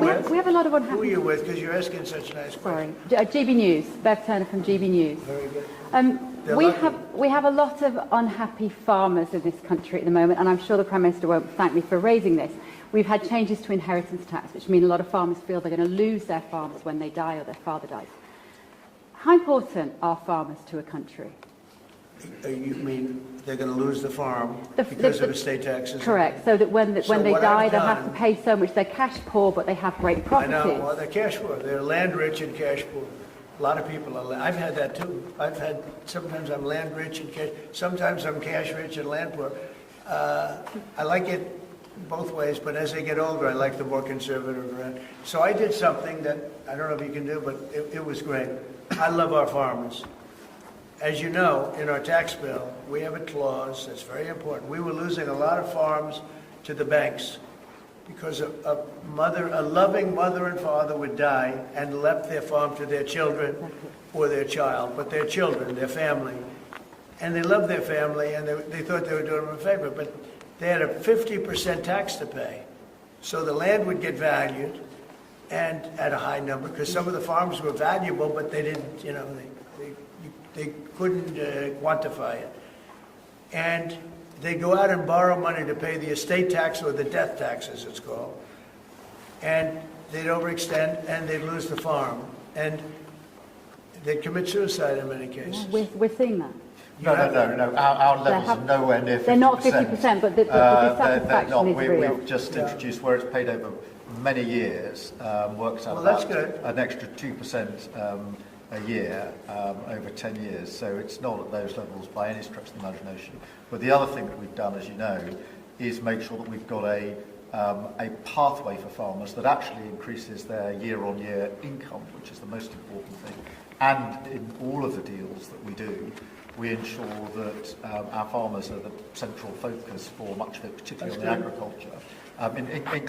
with? We have a lot of unhappy... Who are you with? Because you're asking such nice questions. Sorry. GB News. Bev Turner from GB News. Very good. We have a lot of unhappy farmers in this country at the moment, and I'm sure the Prime Minister won't thank me for raising this. We've had changes to inheritance tax, which mean a lot of farmers feel they're going to lose their farms when they die or their father dies. How important are farmers to a country? You mean they're going to lose the farm because of estate taxes? Correct. So that when they die, they'll have to pay so much. They're cash poor, but they have great properties. I know. Well, they're cash poor. They're land rich and cash poor. A lot of people are. I've had that too. Sometimes I'm land rich and cash. Sometimes I'm cash rich and land poor. I like it both ways, but as they get older, I like the more conservative end. So I did something that I don't know if you can do, but it was great. I love our farmers. As you know, in our tax bill, we have a clause that's very important. We were losing a lot of farms to the banks because a loving mother and father would die and left their farm to their children or their child, but their children, their family. And they loved their family, and they thought they were doing them a favor, but they had a 50% tax to pay. So the land would get valued and at a high number, because some of the farms were valuable, but they didn't, they couldn't quantify it. And they go out and borrow money to pay the estate tax or the death tax, as it's called. And they'd overextend and they'd lose the farm. And they'd commit suicide in many cases. Yeah, we're seeing that. No. Our levels are nowhere near 50%. They're not 50%, but the dissatisfaction is real. We've just introduced where it's paid over many years, works out that's about good. an extra 2% a year over 10 years. So it's not at those levels by any stretch of the imagination. But the other thing that we've done, as you know, is make sure that we've got a pathway for farmers that actually increases their year-on-year income, which is the most important thing. And in all of the deals that we do, we ensure that our farmers are the central focus for much of it, particularly on the agriculture, including